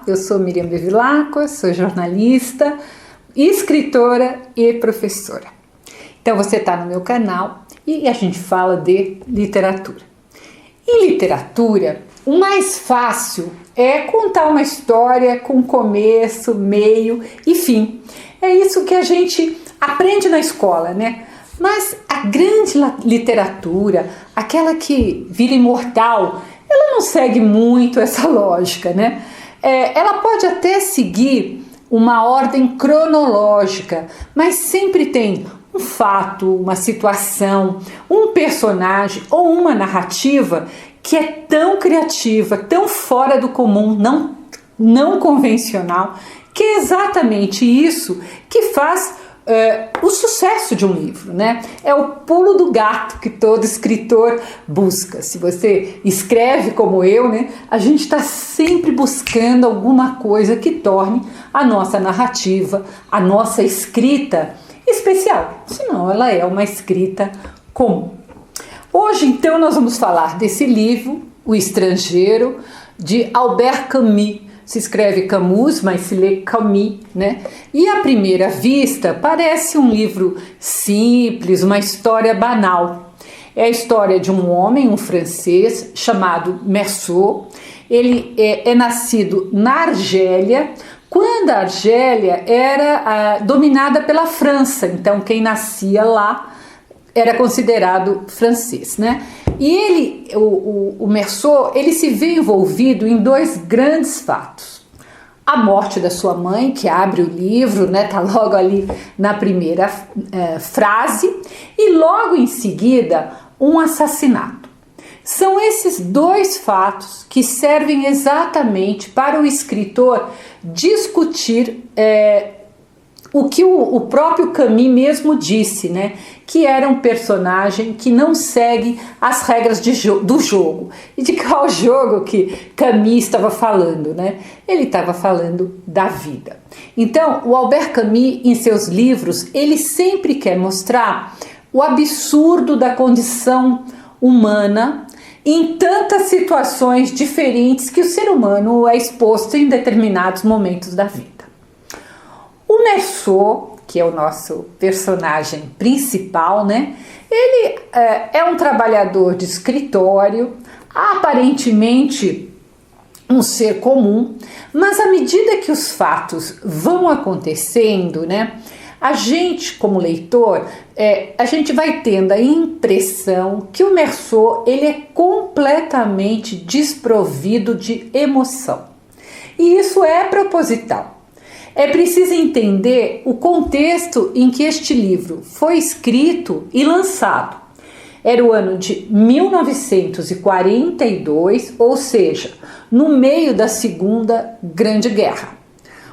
eu sou Miriam Bevilacqua, sou jornalista, escritora e professora. Então você está no meu canal e a gente fala de literatura. Em literatura, o mais fácil é contar uma história com começo, meio e fim. É isso que a gente aprende na escola, né? Mas a grande literatura, aquela que vira imortal, ela não segue muito essa lógica, né? Ela pode até seguir uma ordem cronológica, mas sempre tem um fato, uma situação, um personagem ou uma narrativa que é tão criativa, tão fora do comum, não convencional, que é exatamente isso que faz o sucesso de um livro, né? É o pulo do gato que todo escritor busca. Se você escreve como eu, né? A gente está sempre buscando alguma coisa que torne a nossa narrativa, a nossa escrita especial. Senão ela é uma escrita comum. Hoje, então, nós vamos falar desse livro, O Estrangeiro, de Albert Camus. Se escreve Camus, mas se lê Camus, né? E à primeira vista parece um livro simples, uma história banal. É a história de um homem, um francês, chamado Meursault. Ele é nascido na Argélia, quando a Argélia era dominada pela França. Então quem nascia lá era considerado francês, né? E ele, o Meursault, ele se vê envolvido em dois grandes fatos. A morte da sua mãe, que abre o livro, né? Tá logo ali na primeira frase, e logo em seguida um assassinato. São esses dois fatos que servem exatamente para o escritor discutir o que o próprio Camus mesmo disse, né? Que era um personagem que não segue as regras do jogo. E de qual jogo que Camus estava falando, né? Ele estava falando da vida. Então, o Albert Camus, em seus livros, ele sempre quer mostrar o absurdo da condição humana em tantas situações diferentes que o ser humano é exposto em determinados momentos da vida. O Meursault, que é o nosso personagem principal, né? Ele é um trabalhador de escritório, aparentemente um ser comum, mas à medida que os fatos vão acontecendo, né? A gente, como leitor, a gente vai tendo a impressão que o Meursault ele é completamente desprovido de emoção. E isso é proposital. É preciso entender o contexto em que este livro foi escrito e lançado. Era o ano de 1942, ou seja, no meio da Segunda Grande Guerra.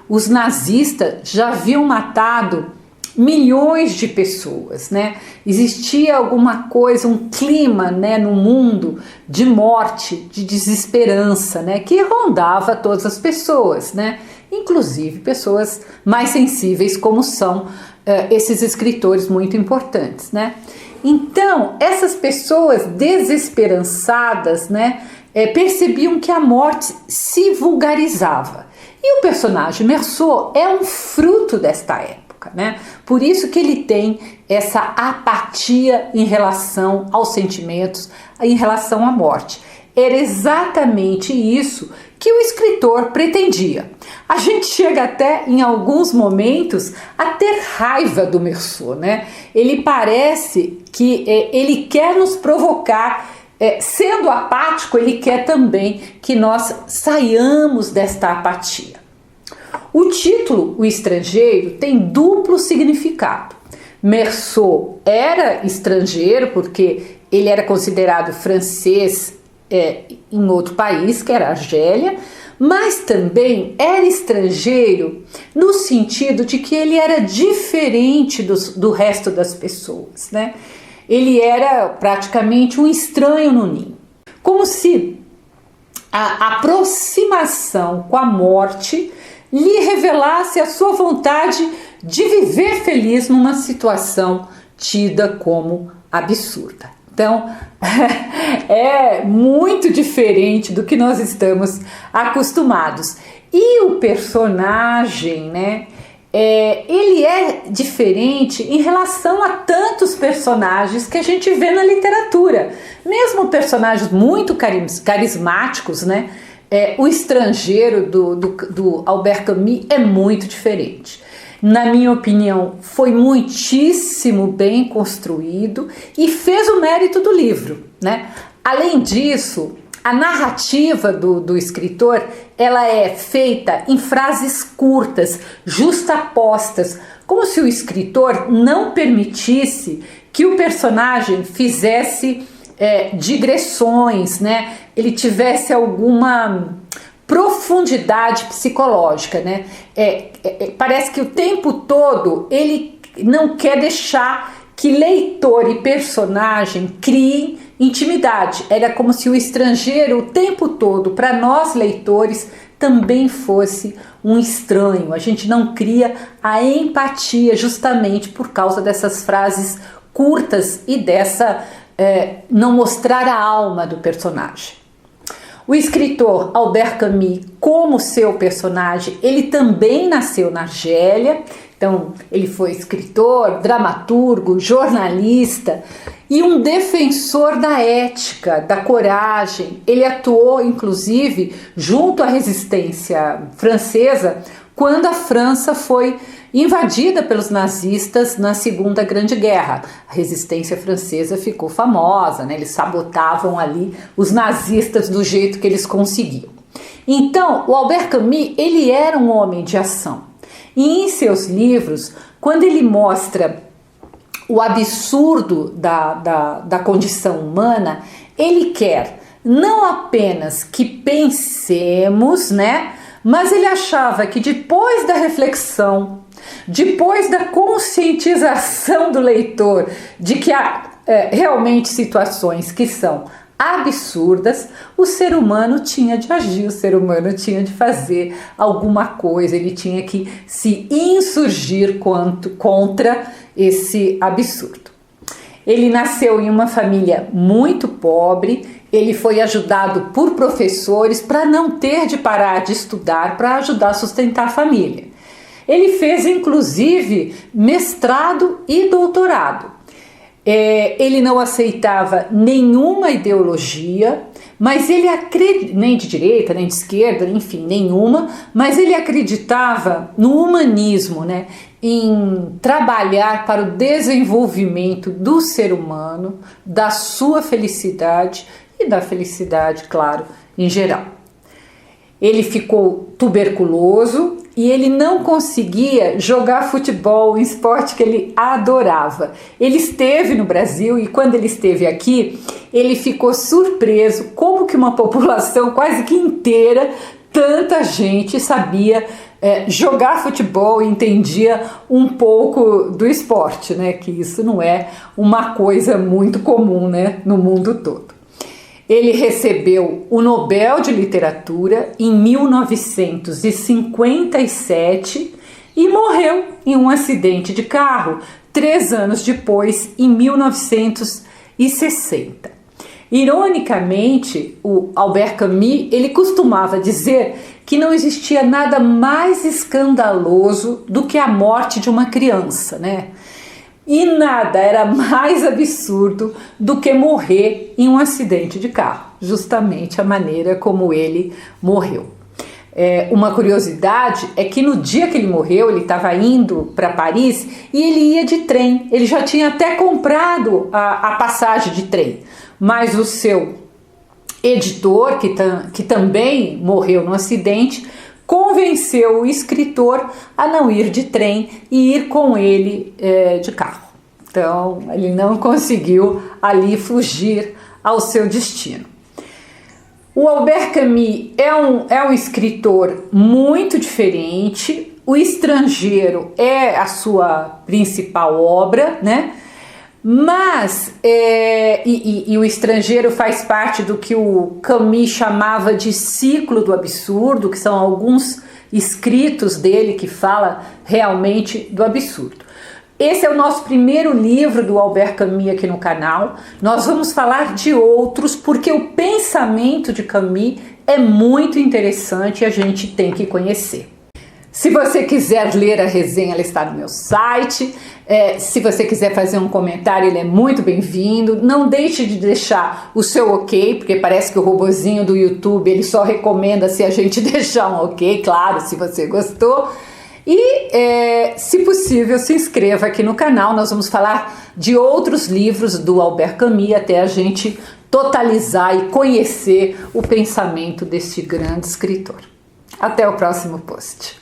Os nazistas já haviam matado milhões de pessoas, né? Existia alguma coisa, um clima, né, no mundo de morte, de desesperança, né, que rondava todas as pessoas, né? Inclusive pessoas mais sensíveis, como são esses escritores muito importantes, né? Então, essas pessoas desesperançadas, né, percebiam que a morte se vulgarizava. E o personagem Meursault é um fruto desta época, né? Por isso que ele tem essa apatia em relação aos sentimentos, em relação à morte. Era exatamente isso que o escritor pretendia. A gente chega até, em alguns momentos, a ter raiva do Meursault, né? Ele parece que ele quer nos provocar, sendo apático, ele quer também que nós saiamos desta apatia. O título, O Estrangeiro, tem duplo significado. Meursault era estrangeiro porque ele era considerado francês em outro país, que era a Argélia, mas também era estrangeiro no sentido de que ele era diferente do resto das pessoas, né? Ele era praticamente um estranho no ninho, como se a aproximação com a morte lhe revelasse a sua vontade de viver feliz numa situação tida como absurda. Então, é muito diferente do que nós estamos acostumados. E o personagem, né, ele é diferente em relação a tantos personagens que a gente vê na literatura. Mesmo personagens muito carismáticos, né, O Estrangeiro do Albert Camus é muito diferente. Na minha opinião, foi muitíssimo bem construído e fez o mérito do livro, né? Além disso, a narrativa do escritor, ela é feita em frases curtas, justapostas, como se o escritor não permitisse que o personagem fizesse digressões, né? Ele tivesse alguma profundidade psicológica, né? Parece que o tempo todo ele não quer deixar que leitor e personagem criem intimidade. Era como se o estrangeiro o tempo todo, para nós leitores, também fosse um estranho. A gente não cria a empatia justamente por causa dessas frases curtas e dessa não mostrar a alma do personagem. O escritor Albert Camus, como seu personagem, ele também nasceu na Argélia. Então, ele foi escritor, dramaturgo, jornalista e um defensor da ética, da coragem. Ele atuou, inclusive, junto à resistência francesa, quando a França foi invadida pelos nazistas na Segunda Grande Guerra. A resistência francesa ficou famosa, né? Eles sabotavam ali os nazistas do jeito que eles conseguiam. Então, o Albert Camus, ele era um homem de ação. E em seus livros, quando ele mostra o absurdo da condição humana, ele quer não apenas que pensemos, né? Mas ele achava que depois da reflexão, depois da conscientização do leitor de que há realmente situações que são absurdas, o ser humano tinha de agir, o ser humano tinha de fazer alguma coisa, ele tinha que se insurgir contra esse absurdo. Ele nasceu em uma família muito pobre, ele foi ajudado por professores para não ter de parar de estudar, para ajudar a sustentar a família. Ele fez inclusive mestrado e doutorado. Ele não aceitava nenhuma ideologia, mas ele nem de direita, nem de esquerda, enfim, nenhuma, mas ele acreditava no humanismo, né? Em trabalhar para o desenvolvimento do ser humano, da sua felicidade e da felicidade, claro, em geral. Ele ficou tuberculoso e ele não conseguia jogar futebol, um esporte que ele adorava. Ele esteve no Brasil e quando ele esteve aqui, ele ficou surpreso como que uma população quase que inteira, tanta gente sabia jogar futebol e entendia um pouco do esporte, né? Que isso não é uma coisa muito comum, né? No mundo todo. Ele recebeu o Nobel de Literatura em 1957 e morreu em um acidente de carro 3 anos depois, em 1960. Ironicamente, o Albert Camus, ele costumava dizer que não existia nada mais escandaloso do que a morte de uma criança, né? E nada era mais absurdo do que morrer em um acidente de carro, justamente a maneira como ele morreu. Uma curiosidade é que no dia que ele morreu, ele estava indo para Paris e ele ia de trem. Ele já tinha até comprado a passagem de trem, mas o seu editor, que também morreu no acidente, convenceu o escritor a não ir de trem e ir com ele de carro. Então, ele não conseguiu ali fugir ao seu destino. O Albert Camus é um escritor muito diferente. O Estrangeiro é a sua principal obra, né? Mas, e o Estrangeiro faz parte do que o Camus chamava de ciclo do absurdo, que são alguns escritos dele que fala realmente do absurdo. Esse é o nosso primeiro livro do Albert Camus aqui no canal. Nós vamos falar de outros porque o pensamento de Camus é muito interessante e a gente tem que conhecer. Se você quiser ler a resenha, ela está no meu site. Se você quiser fazer um comentário, ele é muito bem-vindo. Não deixe de deixar o seu ok, porque parece que o robozinho do YouTube ele só recomenda se a gente deixar um ok, claro, se você gostou. E, se possível, se inscreva aqui no canal. Nós vamos falar de outros livros do Albert Camus até a gente totalizar e conhecer o pensamento deste grande escritor. Até o próximo post.